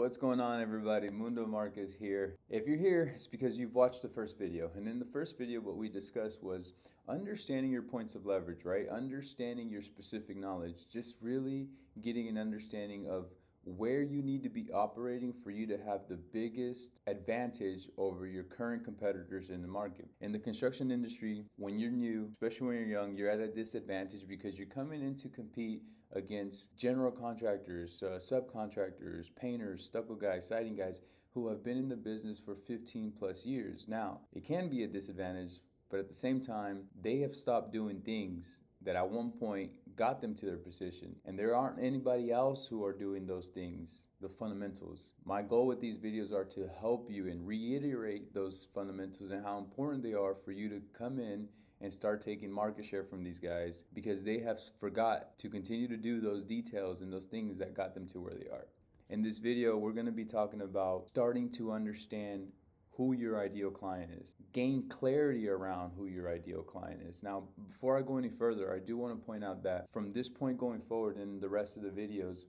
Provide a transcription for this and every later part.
What's going on, everybody? Mundo Marquez here. If you're here, it's because you've watched the first video. And in the first video, what we discussed was understanding your points of leverage, right? Understanding your specific knowledge, just really getting an understanding of where you need to be operating for you to have the biggest advantage over your current competitors in the market. In the construction industry, when you're new, especially when you're young, you're at a disadvantage because you're coming in to compete against general contractors, subcontractors, painters, stucco guys, siding guys who have been in the business for 15 plus years. Now, it can be a disadvantage, but at the same time, they have stopped doing things that at one point got them to their position, and there aren't anybody else who are doing those things, the fundamentals. My goal with these videos are to help you and reiterate those fundamentals and how important they are for you to come in and start taking market share from these guys, because they have forgot to continue to do those details and those things that got them to where they are. In this video, we're going to be talking about starting to understand who your ideal client is. Gain clarity around who your ideal client is. Now, before I go any further, I do want to point out that from this point going forward in the rest of the videos,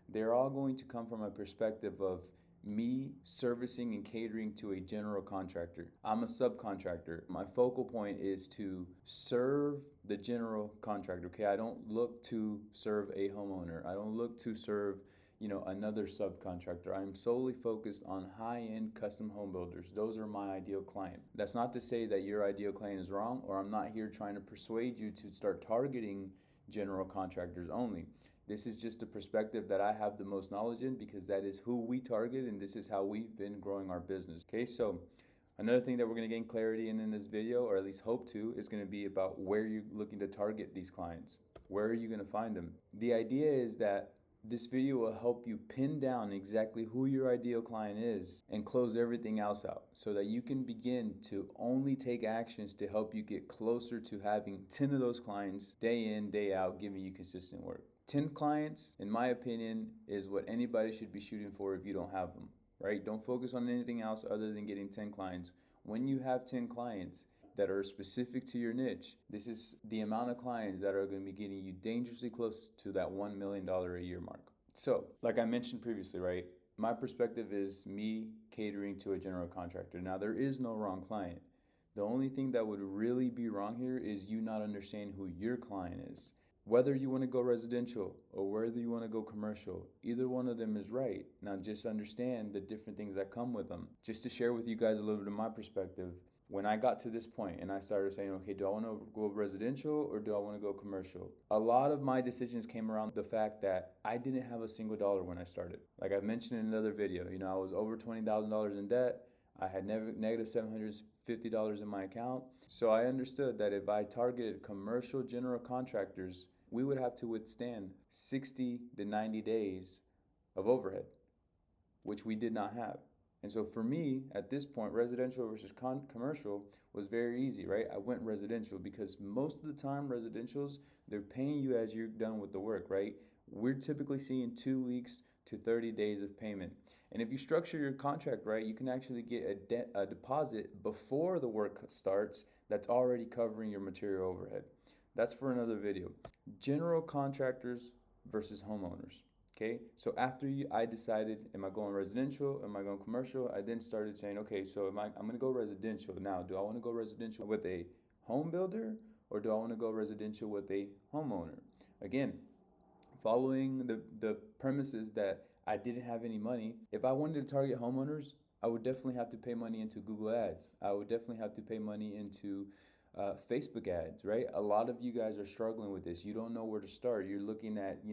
they're all going to come from a perspective of me servicing and catering to a general contractor. I'm a subcontractor. My focal point is to serve the general contractor. Okay, I don't look to serve a homeowner. I don't look to serve another subcontractor. I'm solely focused on high-end custom home builders. Those are my ideal client. That's not to say that your ideal client is wrong, or I'm not here trying to persuade you to start targeting general contractors only. This is just a perspective that I have the most knowledge in, because that is who we target and this is how we've been growing our business. Okay, so another thing that we're going to gain clarity in this video, or at least hope to, is going to be about where you're looking to target these clients. Where are you going to find them? The idea is that this video will help you pin down exactly who your ideal client is and close everything else out, so that you can begin to only take actions to help you get closer to having 10 of those clients day in, day out, giving you consistent work. 10 clients, in my opinion, is what anybody should be shooting for if you don't have them, right? Don't focus on anything else other than getting 10 clients. When you have 10 clients that are specific to your niche, this is the amount of clients that are going to be getting you dangerously close to that $1 million a year mark. So, like I mentioned previously, right? My perspective is me catering to a general contractor. Now, there is no wrong client. The only thing that would really be wrong here is you not understanding who your client is. Whether you want to go residential or whether you want to go commercial, either one of them is right. Now, just understand the different things that come with them. Just to share with you guys a little bit of my perspective, when I got to this point and I started saying, okay, do I want to go residential or do I want to go commercial? A lot of my decisions came around the fact that I didn't have a single dollar when I started. Like I mentioned in another video, I was over $20,000 in debt. I had negative $750 in my account. So I understood that if I targeted commercial general contractors, we would have to withstand 60 to 90 days of overhead, which we did not have. And so for me, at this point, residential versus commercial was very easy, right? I went residential because most of the time, residentials, they're paying you as you're done with the work, right? We're typically seeing 2 weeks to 30 days of payment. And if you structure your contract right, you can actually get a deposit before the work starts that's already covering your material overhead. That's for another video. General contractors versus homeowners. Okay, so after I decided, am I going residential, am I going commercial, I then started saying, okay, so I'm going to go residential. Now, do I want to go residential with a home builder or do I want to go residential with a homeowner? Again, following the premises that I didn't have any money, if I wanted to target homeowners, I would definitely have to pay money into Google Ads. I would definitely have to pay money into Facebook ads, right? A lot of you guys are struggling with this. You don't know where to start. You're looking at,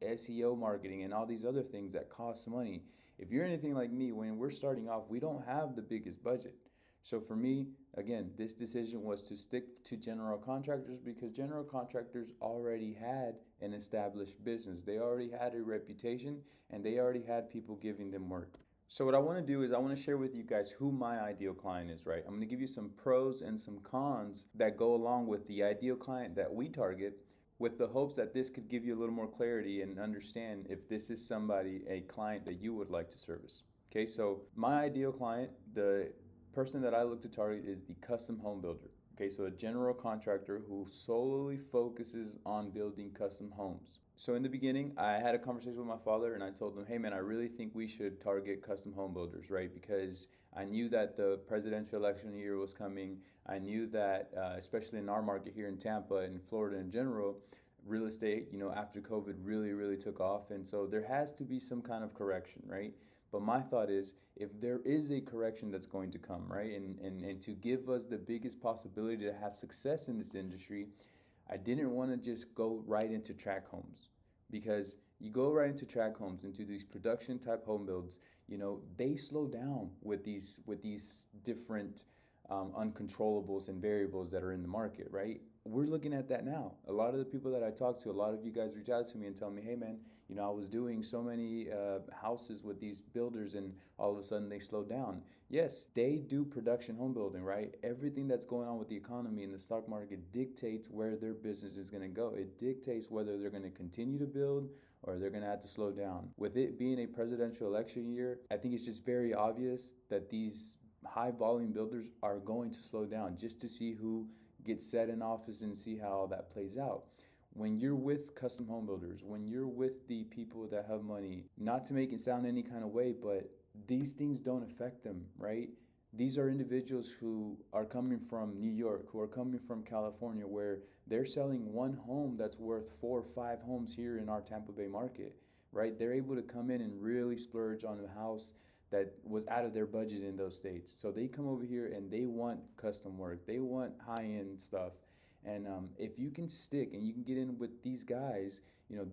SEO marketing and all these other things that cost money. If you're anything like me, when we're starting off, we don't have the biggest budget. So for me, again, this decision was to stick to general contractors because general contractors already had an established business. They already had a reputation and they already had people giving them work. So what I want to do is I want to share with you guys who my ideal client is, right? I'm going to give you some pros and some cons that go along with the ideal client that we target, with the hopes that this could give you a little more clarity and understand if this is a client that you would like to service. Okay, so my ideal client, the person that I look to target is the custom home builder. Okay, so a general contractor who solely focuses on building custom homes. So in the beginning, I had a conversation with my father, and I told him, "Hey, man, I really think we should target custom home builders, right? Because I knew that the presidential election year was coming. I knew that, especially in our market here in Tampa and Florida in general, real estate, after COVID really took off, and so there has to be some kind of correction, right? But my thought is, if there is a correction that's going to come, right, and to give us the biggest possibility to have success in this industry, I didn't want to just go right into track homes, because you go right into track homes, into these production type home builds, they slow down with these different uncontrollables and variables that are in the market, right? We're looking at that now. A lot of the people that I talk to, a lot of you guys reach out to me and tell me, "Hey, man, I was doing so many houses with these builders, and all of a sudden they slowed down." Yes, they do production home building, right? Everything that's going on with the economy and the stock market dictates where their business is going to go. It dictates whether they're going to continue to build or they're going to have to slow down. With it being a presidential election year, I think it's just very obvious that these high volume builders are going to slow down, just to see who gets set in office and see how that plays out. When you're with custom home builders, when you're with the people that have money, not to make it sound any kind of way, but these things don't affect them, right? These are individuals who are coming from New York, who are coming from California, where they're selling one home that's worth 4 or 5 homes here in our Tampa Bay market, right? They're able to come in and really splurge on a house that was out of their budget in those states. So they come over here and they want custom work, they want high-end stuff. And if you can stick and you can get in with these guys,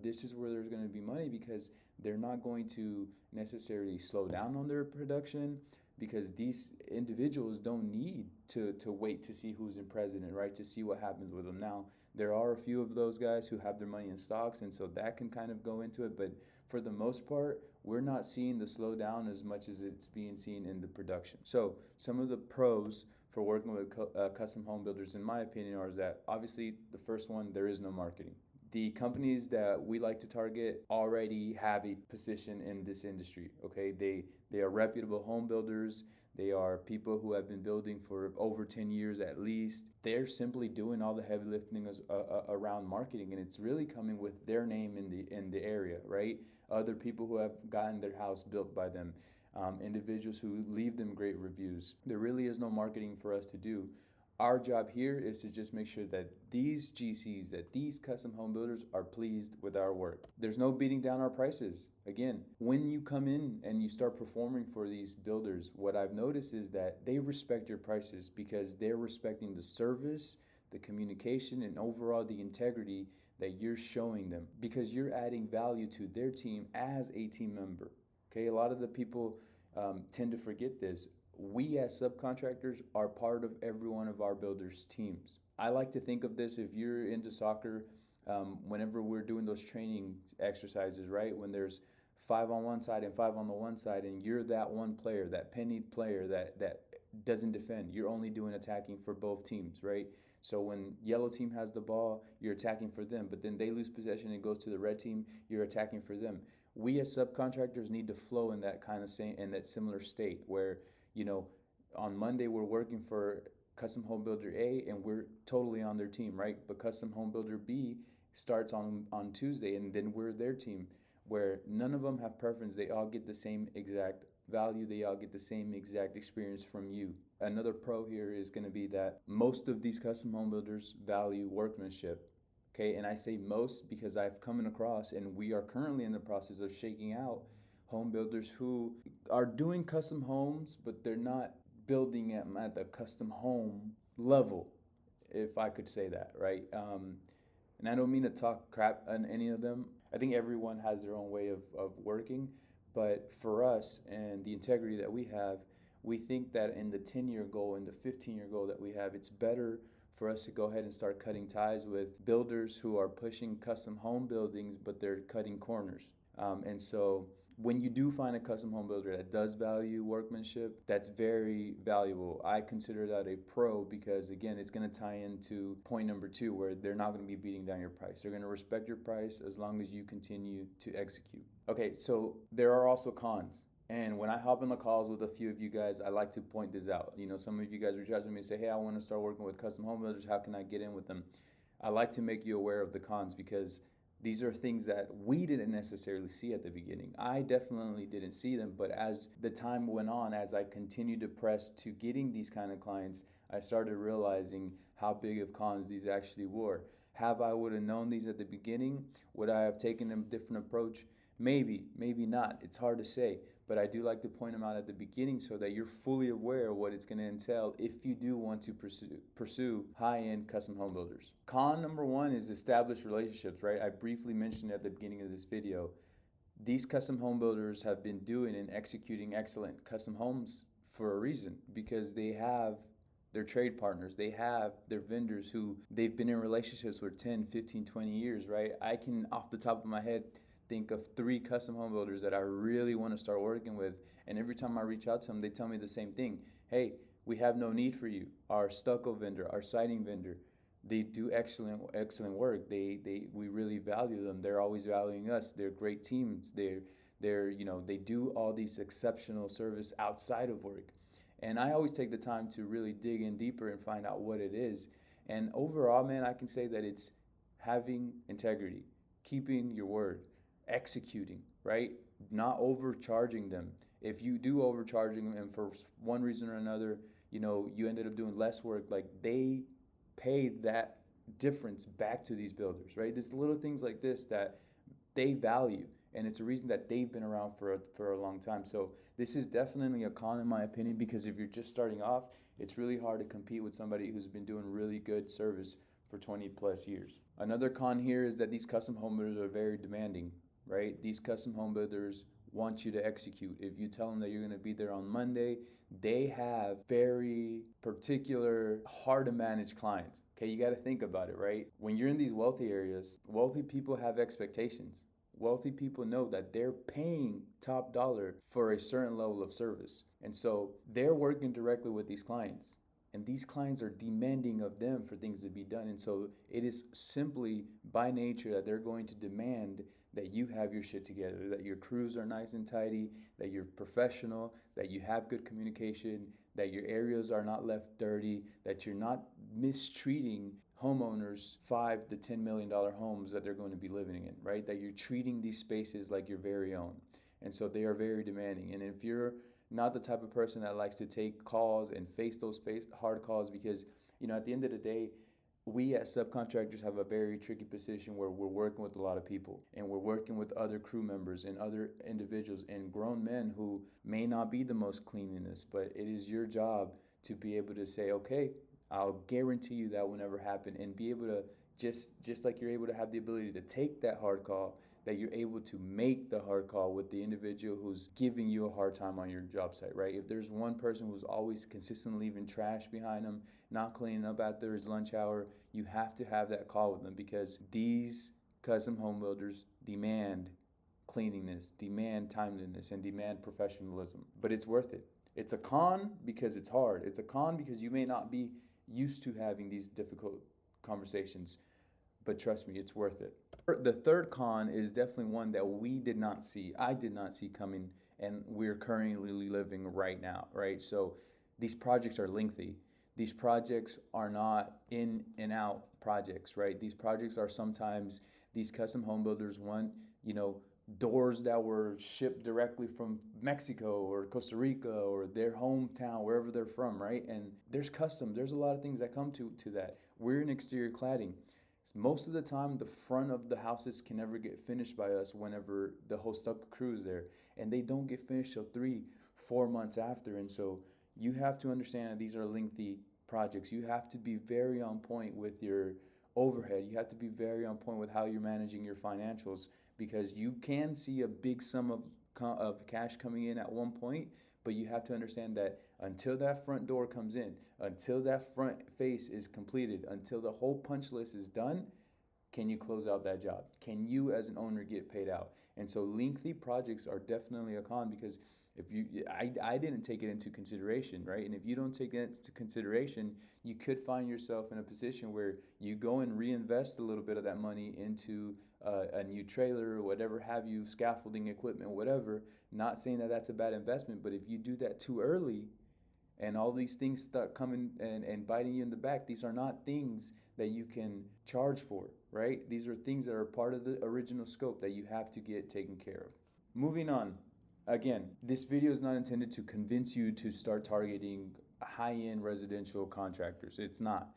this is where there's going to be money, because they're not going to necessarily slow down on their production, because these individuals don't need to wait to see who's in president, right? To see what happens with them. Now, there are a few of those guys who have their money in stocks, and so that can kind of go into it. But for the most part, we're not seeing the slowdown as much as it's being seen in the production. So some of the pros for working with custom home builders, in my opinion, are that obviously the first one, there is no marketing. The companies that we like to target already have a position in this industry, okay? They are reputable home builders. They are people who have been building for over 10 years at least. They're simply doing all the heavy lifting around marketing, and it's really coming with their name in the area, right? Other people who have gotten their house built by them, individuals who leave them great reviews. There really is no marketing for us to do. Our job here is to just make sure that these GCs, that these custom home builders are pleased with our work. There's no beating down our prices. Again, when you come in and you start performing for these builders, what I've noticed is that they respect your prices, because they're respecting the service, the communication, and overall the integrity that you're showing them, because you're adding value to their team as a team member. Okay, a lot of the people tend to forget this. We as subcontractors are part of every one of our builders' teams. I like to think of this, if you're into soccer, whenever we're doing those training exercises, right? When there's 5 on one side and 5 on the one side, and you're that one player, that penny player that doesn't defend, you're only doing attacking for both teams, right? So when yellow team has the ball, you're attacking for them, but then they lose possession and it goes to the red team, you're attacking for them. We as subcontractors need to flow in that kind of in that similar state, where on Monday we're working for custom home builder A and we're totally on their team, right? But custom home builder B starts on Tuesday, and then we're their team, where none of them have preference. They all get the same exact value. They all get the same exact experience from you. Another pro here is going to be that most of these custom home builders value workmanship. Okay, and I say most because I've come across, and we are currently in the process of shaking out home builders who are doing custom homes, but they're not building them at the custom home level, if I could say that, right? And I don't mean to talk crap on any of them. I think everyone has their own way of working, but for us and the integrity that we have, we think that in the 10-year goal and the 15-year goal that we have, it's better for us to go ahead and start cutting ties with builders who are pushing custom home buildings, but they're cutting corners. And so when you do find a custom home builder that does value workmanship, that's very valuable. I consider that a pro, because again, it's going to tie into point number 2, where they're not going to be beating down your price. They're going to respect your price as long as you continue to execute. Okay, so there are also cons. And when I hop on the calls with a few of you guys, I like to point this out. Some of you guys reach out to me and say, "Hey, I want to start working with custom home builders. How can I get in with them?" I like to make you aware of the cons, because These are things that we didn't necessarily see at the beginning. I definitely didn't see them, but as the time went on, as I continued to press to getting these kind of clients, I started realizing how big of cons these actually were. Have I would have known these at the beginning, would I have taken a different approach? Maybe, maybe not. It's hard to say, but I do like to point them out at the beginning so that you're fully aware of what it's going to entail if you do want to pursue high-end custom home builders. Con number one is established relationships, right? I briefly mentioned at the beginning of this video. These custom home builders have been doing and executing excellent custom homes for a reason, because they have their trade partners, they have their vendors who they've been in relationships with 10, 15, 20 years, right? I can, off the top of my head, think of 3 custom home builders that I really want to start working with. And every time I reach out to them, they tell me the same thing. Hey, we have no need for you. Our stucco vendor, our siding vendor, they do excellent work. We really value them. They're always valuing us. They're great teams. They do all these exceptional service outside of work. And I always take the time to really dig in deeper and find out what it is. And overall, man, I can say that it's having integrity, keeping your word, executing, right? Not overcharging them. If you do overcharging them and for one reason or another, you ended up doing less work, like they pay that difference back to these builders, right? There's little things like this that they value, and it's a reason that they've been around for a long time. So this is definitely a con in my opinion, because if you're just starting off, it's really hard to compete with somebody who's been doing really good service for 20 plus years. Another con here is that these custom home builders are very demanding, right? These custom home builders want you to execute. If you tell them that you're going to be there on Monday, they have very particular, hard to manage clients. Okay, you got to think about it, right? When you're in these wealthy areas, wealthy people have expectations. Wealthy people know that they're paying top dollar for a certain level of service. And so they're working directly with these clients. And these clients are demanding of them for things to be done. And so it is simply by nature that they're going to demand that you have your shit together, that your crews are nice and tidy, that you're professional, that you have good communication, that your areas are not left dirty, that you're not mistreating homeowners $5 to $10 million homes that they're going to be living in, right? That you're treating these spaces like your very own. And so they are very demanding. And if you're not the type of person that likes to take calls and face those hard calls, because at the end of the day, we as subcontractors have a very tricky position where we're working with a lot of people, and we're working with other crew members and other individuals and grown men who may not be the most cleanliness, but it is your job to be able to say, okay, I'll guarantee you that will never happen, and be able to just like you're able to have the ability to take that hard call, that you're able to make the hard call with the individual who's giving you a hard time on your job site, right? If there's one person who's always consistently leaving trash behind them, not cleaning up after his lunch hour, you have to have that call with them, because these custom home builders demand cleanliness, demand timeliness, and demand professionalism. But it's worth it. It's a con because it's hard. It's a con because you may not be used to having these difficult conversations, but trust me, it's worth it. The third con is definitely one that we did not see. I did not see coming, and we're currently living right now, right? So these projects are lengthy. These projects are not in and out projects, right? These projects are sometimes, these custom home builders want, doors that were shipped directly from Mexico or Costa Rica or their hometown, wherever they're from, right? And there's a lot of things that come to that. We're in exterior cladding. Most of the time, the front of the houses can never get finished by us whenever the whole stucco crew is there. And they don't get finished till 3-4 months after. And so you have to understand that these are lengthy projects. You have to be very on point with your overhead. You have to be very on point with how you're managing your financials, because you can see a big sum of cash coming in at one point, but you have to understand that until that front door comes in, until that front face is completed, until the whole punch list is done, can you close out that job? Can you as an owner get paid out? And so lengthy projects are definitely a con, because I didn't take it into consideration, right? And if you don't take it into consideration, you could find yourself in a position where you go and reinvest a little bit of that money into a new trailer or whatever have you, scaffolding equipment, whatever. Not saying that that's a bad investment, but if you do that too early, and all these things start coming and biting you in the back. These are not things that you can charge for, right? These are things that are part of the original scope that you have to get taken care of. Moving on. Again, this video is not intended to convince you to start targeting high-end residential contractors. It's not.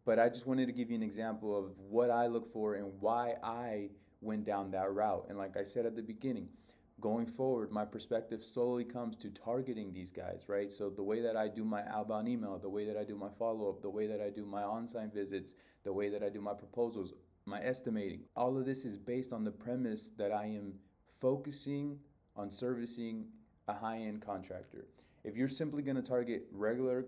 But I just wanted to give you an example of what I look for and why I went down that route. And like I said at the beginning, going forward, my perspective solely comes to targeting these guys, right? So the way that I do my outbound email, the way that I do my follow-up, the way that I do my on-site visits, the way that I do my proposals, my estimating, all of this is based on the premise that I am focusing on servicing a high-end contractor. If you're simply going to target regular,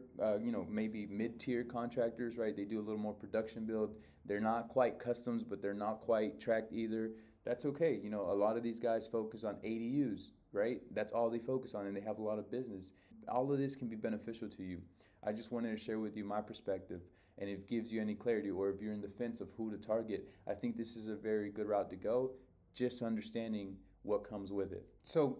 maybe mid-tier contractors, right? They do a little more production build. They're not quite customs, but they're not quite tracked either. That's okay. You know, a lot of these guys focus on ADUs, right? That's all they focus on, and they have a lot of business. All of this can be beneficial to you. I just wanted to share with you my perspective, and if it gives you any clarity, or if you're in the fence of who to target, I think this is a very good route to go, just understanding what comes with it. So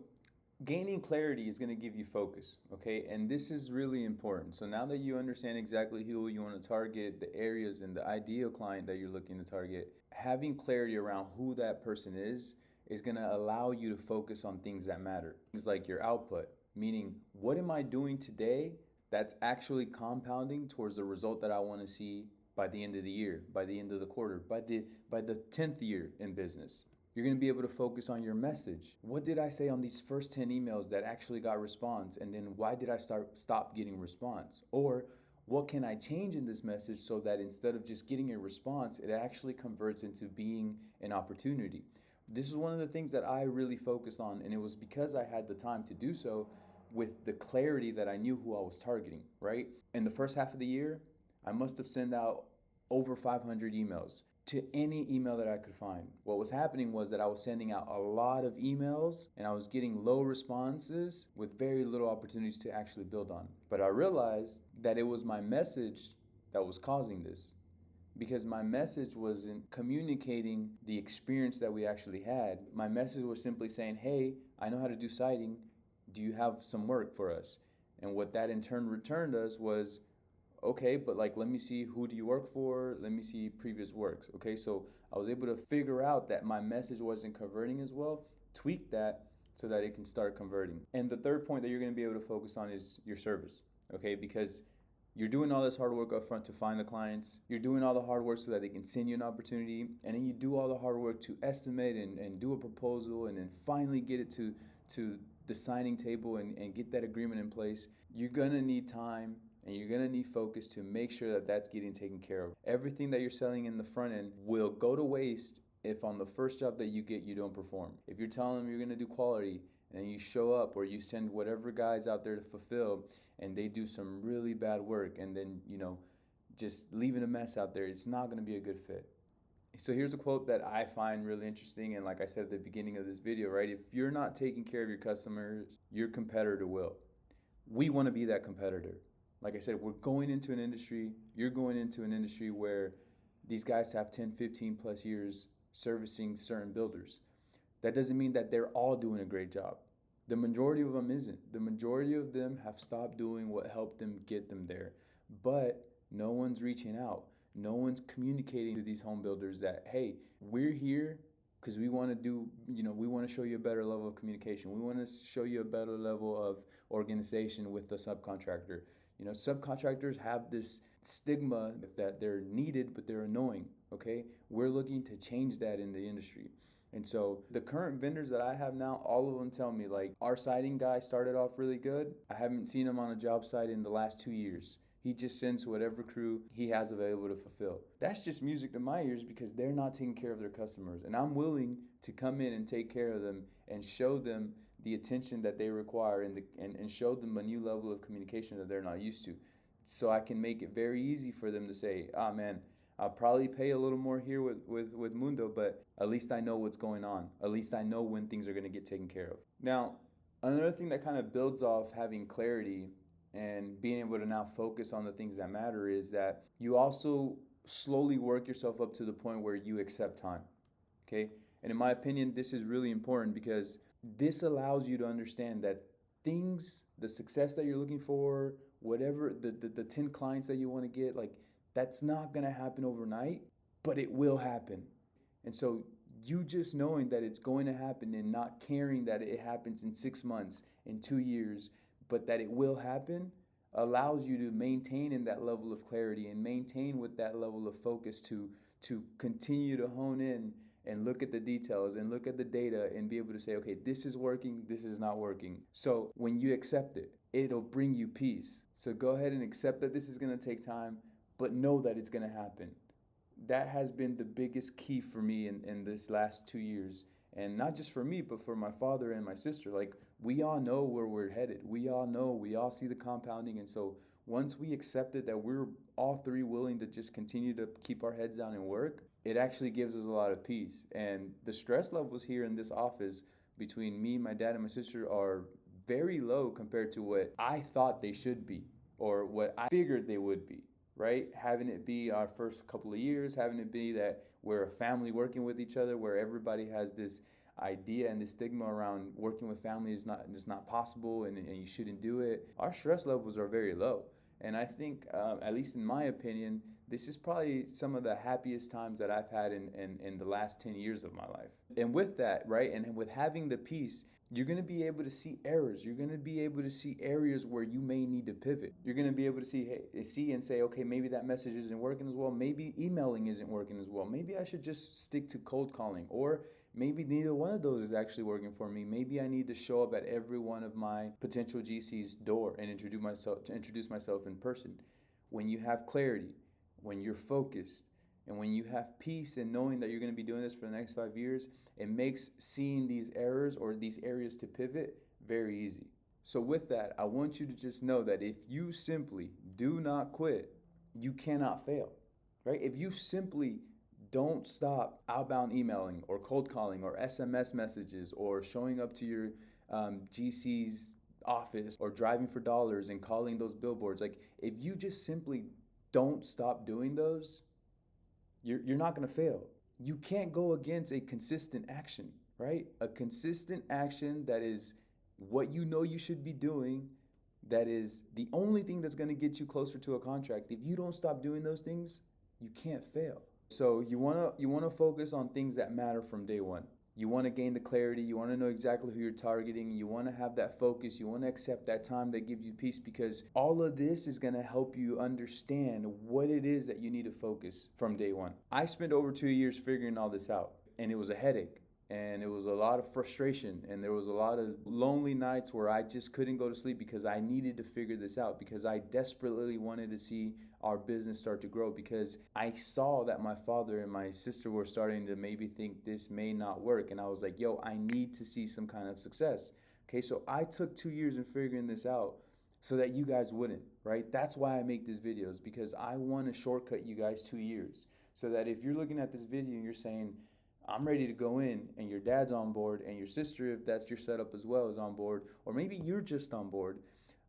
gaining clarity is going to give you focus, okay? And this is really important. So now that you understand exactly who you want to target, the areas and the ideal client that you're looking to target, having clarity around who that person is going to allow you to focus on things that matter. Things like your output, meaning what am I doing today that's actually compounding towards the result that I want to see by the end of the year, by the end of the quarter, by the 10th year in business. You're going to be able to focus on your message. What did I say on these first 10 emails that actually got response? And then why did I stop getting response? Or what can I change in this message so that instead of just getting a response, it actually converts into being an opportunity? This is one of the things that I really focused on, and it was because I had the time to do so with the clarity that I knew who I was targeting, right? In the first half of the year, I must have sent out over 500 emails to any email that I could find. What was happening was that I was sending out a lot of emails and I was getting low responses with very little opportunities to actually build on. But I realized that it was my message that was causing this, because my message wasn't communicating the experience that we actually had. My message was simply saying, hey, I know how to do siding. Do you have some work for us? And what that in turn returned us was, okay, but like, let me see, who do you work for? Let me see previous works. Okay, so I was able to figure out that my message wasn't converting as well, tweak that so that it can start converting. And the third point that you're going to be able to focus on is your service, okay? Because you're doing all this hard work up front to find the clients. You're doing all the hard work so that they can send you an opportunity. And then you do all the hard work to estimate and do a proposal and then finally get it to the signing table and get that agreement in place. You're going to need time. And you're going to need focus to make sure that that's getting taken care of. Everything that you're selling in the front end will go to waste if on the first job that you get, you don't perform. If you're telling them you're going to do quality and you show up, or you send whatever guys out there to fulfill and they do some really bad work and then, just leaving a mess out there, it's not going to be a good fit. So here's a quote that I find really interesting. And like I said at the beginning of this video, right? If you're not taking care of your customers, your competitor will. We want to be that competitor. Like I said, we're going into an industry, you're going into an industry where these guys have 10, 15 plus years servicing certain builders. That doesn't mean that they're all doing a great job. The majority of them isn't. The majority of them have stopped doing what helped them get them there. But no one's reaching out. No one's communicating to these home builders that, hey, we're here because we want to do, we want to show you a better level of communication. We want to show you a better level of organization with the subcontractor. Subcontractors have this stigma that they're needed, but they're annoying, okay? We're looking to change that in the industry. And so the current vendors that I have now, all of them tell me, like, our siding guy started off really good. I haven't seen him on a job site in the last 2 years. He just sends whatever crew he has available to fulfill. That's just music to my ears because they're not taking care of their customers. And I'm willing to come in and take care of them and show them the attention that they require and show them a new level of communication that they're not used to. So I can make it very easy for them to say, man, I'll probably pay a little more here with Mundo, but at least I know what's going on. At least I know when things are going to get taken care of. Now, another thing that kind of builds off having clarity and being able to now focus on the things that matter is that you also slowly work yourself up to the point where you accept time, okay? And in my opinion, this is really important because this allows you to understand that things, the success that you're looking for, whatever the 10 clients that you want to get, like that's not going to happen overnight, but it will happen. And so you just knowing that it's going to happen and not caring that it happens in 6 months, in 2 years, but that it will happen allows you to maintain in that level of clarity and maintain with that level of focus to continue to hone in and look at the details and look at the data and be able to say, okay, this is working, this is not working. So when you accept it, it'll bring you peace. So go ahead and accept that this is going to take time, but know that it's going to happen. That has been the biggest key for me in this last 2 years. And not just for me, but for my father and my sister. Like, we all know where we're headed. We all know, we all see the compounding. And so once we accepted that we're all three willing to just continue to keep our heads down and work, it actually gives us a lot of peace. And the stress levels here in this office between me, my dad, and my sister are very low compared to what I thought they should be or what I figured they would be, right? Having it be our first couple of years, having it be that we're a family working with each other, where everybody has this idea and this stigma around working with family is not possible and you shouldn't do it. Our stress levels are very low. And I think, at least in my opinion, this is probably some of the happiest times that I've had in the last 10 years of my life. And with that, right, and with having the peace, you're going to be able to see errors. You're going to be able to see areas where you may need to pivot. You're going to be able to see and say, okay, maybe that message isn't working as well. Maybe emailing isn't working as well. Maybe I should just stick to cold calling. Or maybe neither one of those is actually working for me. Maybe I need to show up at every one of my potential GC's door and introduce myself in person. When you have clarity, when you're focused, and when you have peace and knowing that you're going to be doing this for the next 5 years, it makes seeing these errors or these areas to pivot very easy. So with that, I want you to just know that if you simply do not quit, you cannot fail, right? If you simply don't stop outbound emailing or cold calling or SMS messages or showing up to your GC's office or driving for dollars and calling those billboards, like if you just simply don't stop doing those, you're not going to fail. You can't go against a consistent action, right? A consistent action that is what you know you should be doing, that is the only thing that's going to get you closer to a contract. If you don't stop doing those things, you can't fail. So you want to focus on things that matter from day one. You want to gain the clarity. You want to know exactly who you're targeting. You want to have that focus. You want to accept that time that gives you peace, because all of this is going to help you understand what it is that you need to focus from day one. I spent over 2 years figuring all this out, and it was a headache. And it was a lot of frustration, and there was a lot of lonely nights where I just couldn't go to sleep because I needed to figure this out, because I desperately wanted to see our business start to grow, because I saw that my father and my sister were starting to maybe think this may not work. And I was like, yo, I need to see some kind of success. Okay, so I took 2 years in figuring this out so that you guys wouldn't, right? That's why I make these videos, because I want to shortcut you guys 2 years, so that if you're looking at this video and you're saying, I'm ready to go in, and your dad's on board, and your sister, if that's your setup as well, is on board, or maybe you're just on board,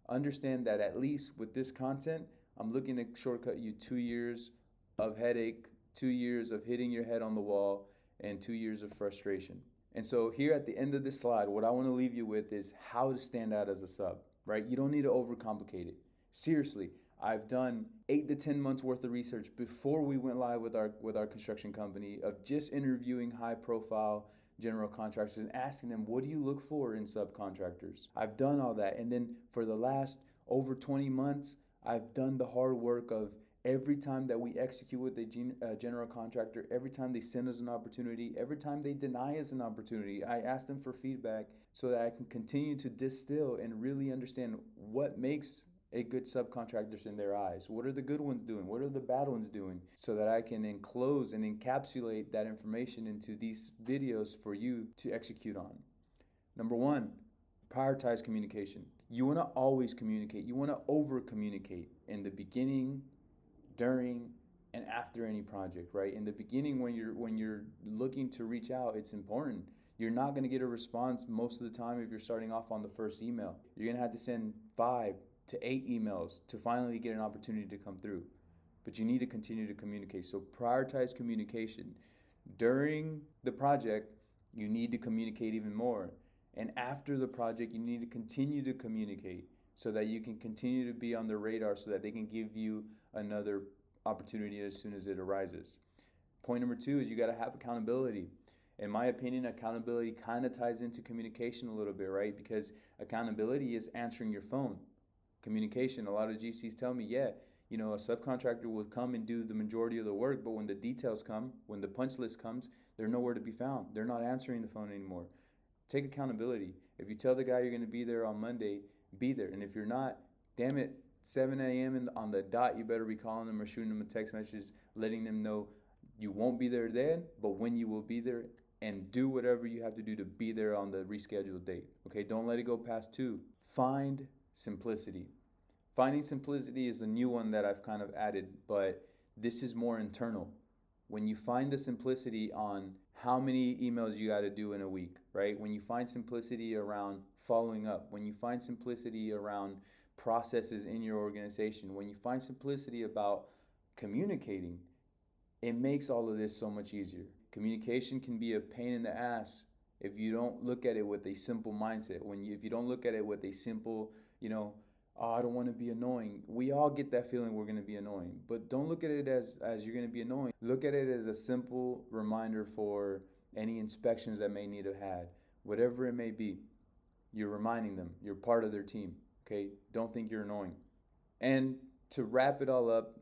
understand that at least with this content, I'm looking to shortcut you 2 years of headache, 2 years of hitting your head on the wall, and 2 years of frustration. And so here at the end of this slide, what I want to leave you with is how to stand out as a sub, right? You don't need to overcomplicate it. Seriously, I've done 8 to 10 months worth of research before we went live with our construction company, of just interviewing high profile general contractors and asking them, what do you look for in subcontractors? I've done all that. And then for the last over 20 months, I've done the hard work of every time that we execute with a general contractor, every time they send us an opportunity, every time they deny us an opportunity, I ask them for feedback so that I can continue to distill and really understand what makes a good subcontractors in their eyes. What are the good ones doing? What are the bad ones doing? So that I can enclose and encapsulate that information into these videos for you to execute on. Number one, prioritize communication. You want to always communicate. You want to over communicate in the beginning, during, and after any project, right? In the beginning, when you're looking to reach out, it's important. You're not going to get a response most of the time if you're starting off on the first email. You're going to have to send 5 to 8 emails to finally get an opportunity to come through. But you need to continue to communicate. So prioritize communication. During the project, you need to communicate even more. And after the project, you need to continue to communicate so that you can continue to be on the radar so that they can give you another opportunity as soon as it arises. Point number 2 is you got to have accountability. In my opinion, accountability kind of ties into communication a little bit, right? Because accountability is answering your phone. Communication, a lot of GCs tell me, yeah, you know, a subcontractor will come and do the majority of the work, but when the details come, when the punch list comes, they're nowhere to be found. They're not answering the phone anymore. Take accountability. If you tell the guy you're going to be there on Monday, be there. And if you're not, damn it, 7 a.m. on the dot, you better be calling them or shooting them a text message letting them know you won't be there then, but when you will be there, and do whatever you have to do to be there on the rescheduled date. Okay, don't let it go past 2. Find simplicity. Finding simplicity is a new one that I've kind of added, but this is more internal. When you find the simplicity on how many emails you got to do in a week, right? When you find simplicity around following up, when you find simplicity around processes in your organization, when you find simplicity about communicating, it makes all of this so much easier. Communication can be a pain in the ass if you don't look at it with a simple mindset. If you don't look at it with a simple, oh, I don't want to be annoying. We all get that feeling we're going to be annoying, but don't look at it as you're going to be annoying. Look at it as a simple reminder for any inspections that may need to have had, whatever it may be. You're reminding them you're part of their team. Okay, don't think you're annoying. And to wrap it all up,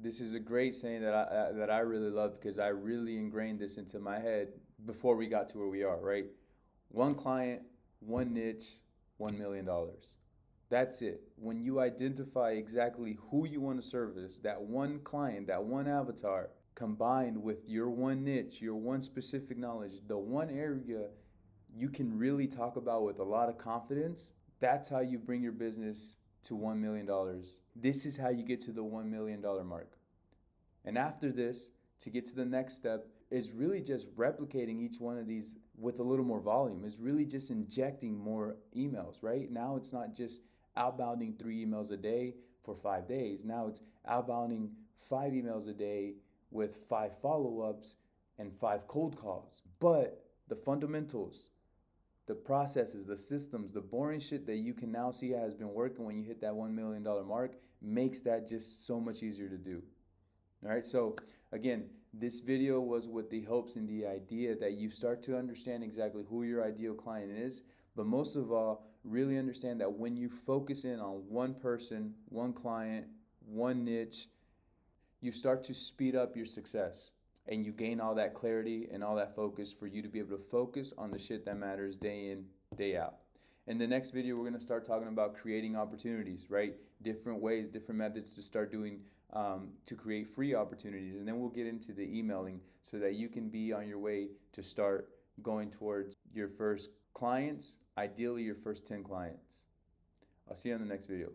this is a great saying that I really love because I really ingrained this into my head before we got to where we are, right? One client, one niche, $1 million. That's it. When you identify exactly who you want to service, that one client, that one avatar, combined with your one niche, your one specific knowledge, the one area you can really talk about with a lot of confidence, that's how you bring your business to $1 million. This is how you get to the $1 million mark. And after this, to get to the next step, is really just replicating each one of these with a little more volume. Is really just injecting more emails, right? Now it's not just outbounding 3 emails a day for 5 days. Now it's outbounding 5 emails a day with 5 follow-ups and 5 cold calls. But the fundamentals, the processes, the systems, the boring shit that you can now see has been working when you hit that $1 million mark makes that just so much easier to do. All right, so again, this video was with the hopes and the idea that you start to understand exactly who your ideal client is, but most of all, really understand that when you focus in on one person, one client, one niche, you start to speed up your success and you gain all that clarity and all that focus for you to be able to focus on the shit that matters day in, day out. In the next video, we're going to start talking about creating opportunities, right? Different ways, different methods to start doing to create free opportunities. And then we'll get into the emailing so that you can be on your way to start going towards your first clients, ideally your first 10 clients. I'll see you on the next video.